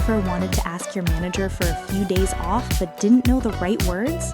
ever wanted to ask your manager for a few days off but didn't know the right words?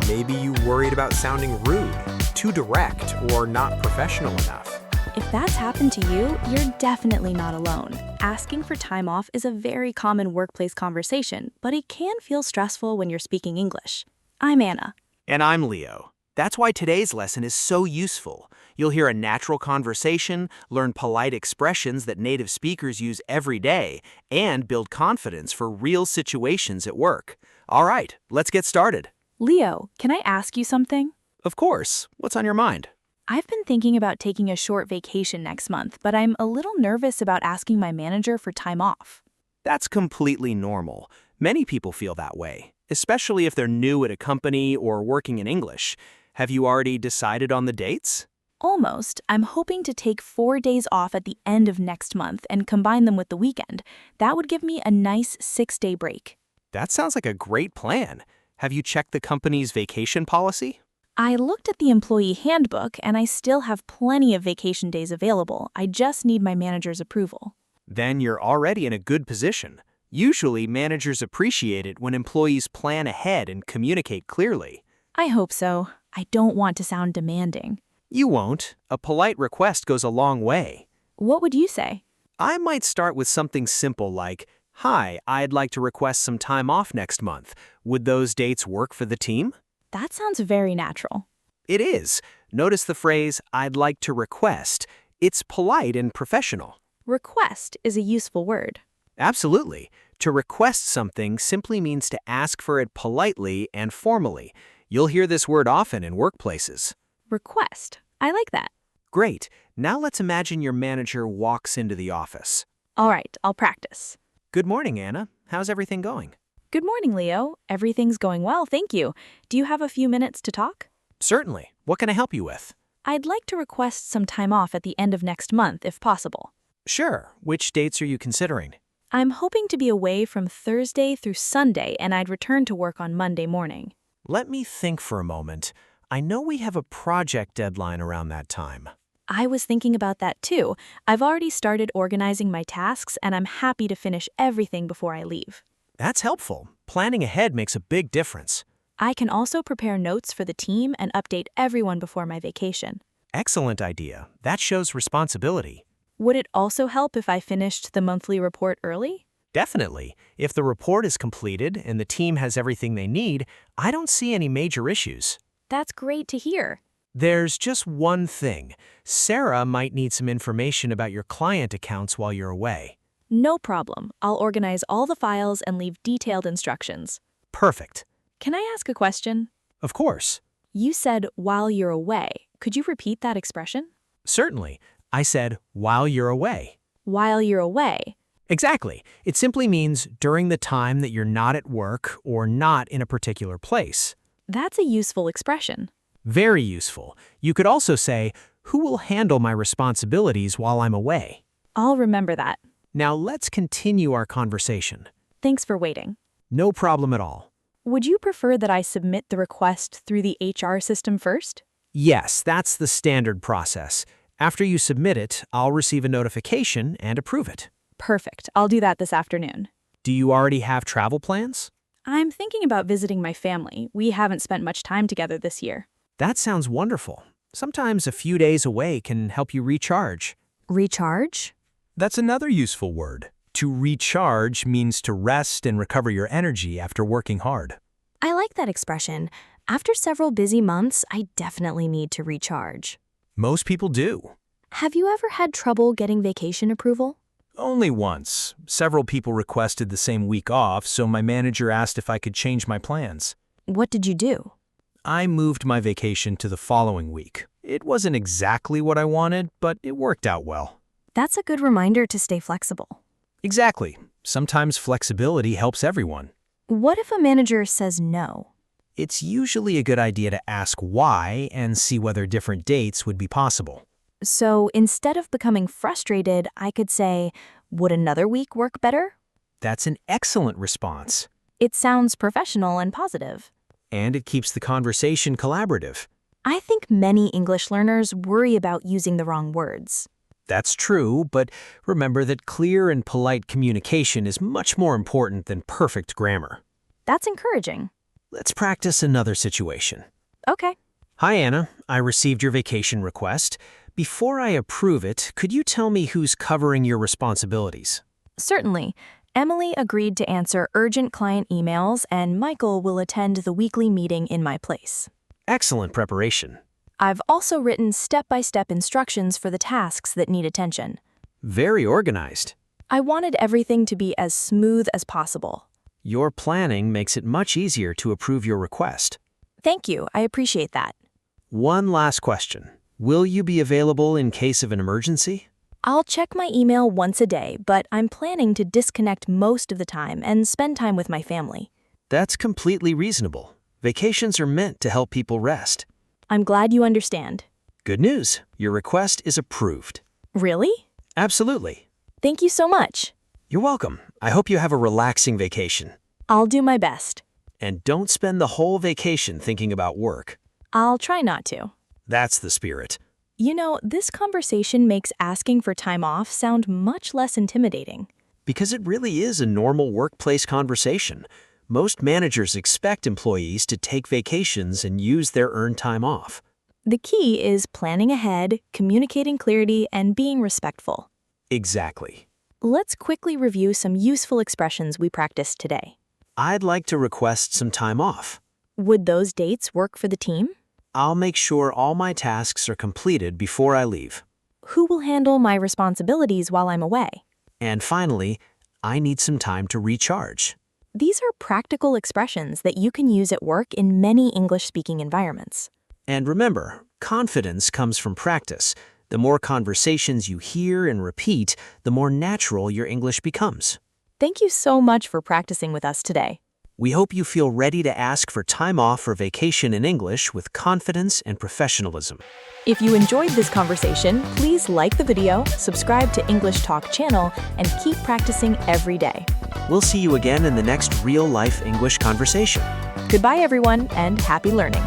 Maybe you worried about sounding rude, too direct, or not professional enough. If that's happened to you, you're definitely not alone. Asking for time off is a very common workplace conversation, but it can feel stressful when you're speaking English. I'm Anna. And I'm Leo. That's why today's lesson is so useful. You'll hear a natural conversation, learn polite expressions that native speakers use every day, and build confidence for real situations at work. All right, let's get started. Leo, can I ask you something? Of course. What's on your mind? I've been thinking about taking a short vacation next month, but I'm a little nervous about asking my manager for time off. That's completely normal. Many people feel that way, especially if they're new at a company or working in English. Have you already decided on the dates? Almost. I'm hoping to take 4 days off at the end of next month and combine them with the weekend. That would give me a nice 6-day break. That sounds like a great plan. Have you checked the company's vacation policy? I looked at the employee handbook and I still have plenty of vacation days available. I just need my manager's approval. Then you're already in a good position. Usually, managers appreciate it when employees plan ahead and communicate clearly. I hope so. I don't want to sound demanding. You won't. A polite request goes a long way. What would you say? I might start with something simple like, "Hi, I'd like to request some time off next month. Would those dates work for the team?" That sounds very natural. It is. Notice the phrase, "I'd like to request." It's polite and professional. Request is a useful word. Absolutely. To request something simply means to ask for it politely and formally. You'll hear this word often in workplaces. Request. I like that. Great. Now let's imagine your manager walks into the office. All right, I'll practice. Good morning, Anna. How's everything going? Good morning, Leo. Everything's going well, thank you. Do you have a few minutes to talk? Certainly. What can I help you with? I'd like to request some time off at the end of next month, if possible. Sure. Which dates are you considering? I'm hoping to be away from Thursday through Sunday, and I'd return to work on Monday morning. Let me think for a moment. I know we have a project deadline around that time. I was thinking about that too. I've already started organizing my tasks, and I'm happy to finish everything before I leave. That's helpful. Planning ahead makes a big difference. I can also prepare notes for the team and update everyone before my vacation. Excellent idea. That shows responsibility. Would it also help if I finished the monthly report early? Definitely. If the report is completed and the team has everything they need, I don't see any major issues. That's great to hear. There's just one thing. Sarah might need some information about your client accounts while you're away. No problem. I'll organize all the files and leave detailed instructions. Perfect. Can I ask a question? Of course. You said while you're away. Could you repeat that expression? Certainly. I said, while you're away. While you're away. Exactly. It simply means during the time that you're not at work or not in a particular place. That's a useful expression. Very useful. You could also say, who will handle my responsibilities while I'm away? I'll remember that. Now let's continue our conversation. Thanks for waiting. No problem at all. Would you prefer that I submit the request through the HR system first? Yes, that's the standard process. After you submit it, I'll receive a notification and approve it. Perfect. I'll do that this afternoon. Do you already have travel plans? I'm thinking about visiting my family. We haven't spent much time together this year. That sounds wonderful. Sometimes a few days away can help you recharge. Recharge? That's another useful word. To recharge means to rest and recover your energy after working hard. I like that expression. After several busy months, I definitely need to recharge. Most people do. Have you ever had trouble getting vacation approval? Only once. Several people requested the same week off, so my manager asked if I could change my plans. What did you do? I moved my vacation to the following week. It wasn't exactly what I wanted, but it worked out well. That's a good reminder to stay flexible. Exactly. Sometimes flexibility helps everyone. What if a manager says no? It's usually a good idea to ask why and see whether different dates would be possible. So instead of becoming frustrated, I could say, would another week work better? That's an excellent response. It sounds professional and positive. And it keeps the conversation collaborative. I think many English learners worry about using the wrong words. That's true, but remember that clear and polite communication is much more important than perfect grammar. That's encouraging. Let's practice another situation. Okay. Hi, Anna. I received your vacation request. Before I approve it, could you tell me who's covering your responsibilities? Certainly. Emily agreed to answer urgent client emails, and Michael will attend the weekly meeting in my place. Excellent preparation. I've also written step-by-step instructions for the tasks that need attention. Very organized. I wanted everything to be as smooth as possible. Your planning makes it much easier to approve your request. Thank you, I appreciate that. One last question. Will you be available in case of an emergency? I'll check my email once a day, but I'm planning to disconnect most of the time and spend time with my family. That's completely reasonable. Vacations are meant to help people rest. I'm glad you understand. Good news. Your request is approved. Really? Absolutely. Thank you so much. You're welcome. I hope you have a relaxing vacation. I'll do my best. And don't spend the whole vacation thinking about work. I'll try not to. That's the spirit. You know, this conversation makes asking for time off sound much less intimidating. Because it really is a normal workplace conversation. Most managers expect employees to take vacations and use their earned time off. The key is planning ahead, communicating clearly, and being respectful. Exactly. Let's quickly review some useful expressions we practiced today. I'd like to request some time off. Would those dates work for the team? I'll make sure all my tasks are completed before I leave. Who will handle my responsibilities while I'm away? And finally, I need some time to recharge. These are practical expressions that you can use at work in many English-speaking environments. And remember, confidence comes from practice. The more conversations you hear and repeat, the more natural your English becomes. Thank you so much for practicing with us today. We hope you feel ready to ask for time off or vacation in English with confidence and professionalism. If you enjoyed this conversation, please like the video, subscribe to English Talk channel, and keep practicing every day. We'll see you again in the next real-life English conversation. Goodbye, everyone, and happy learning.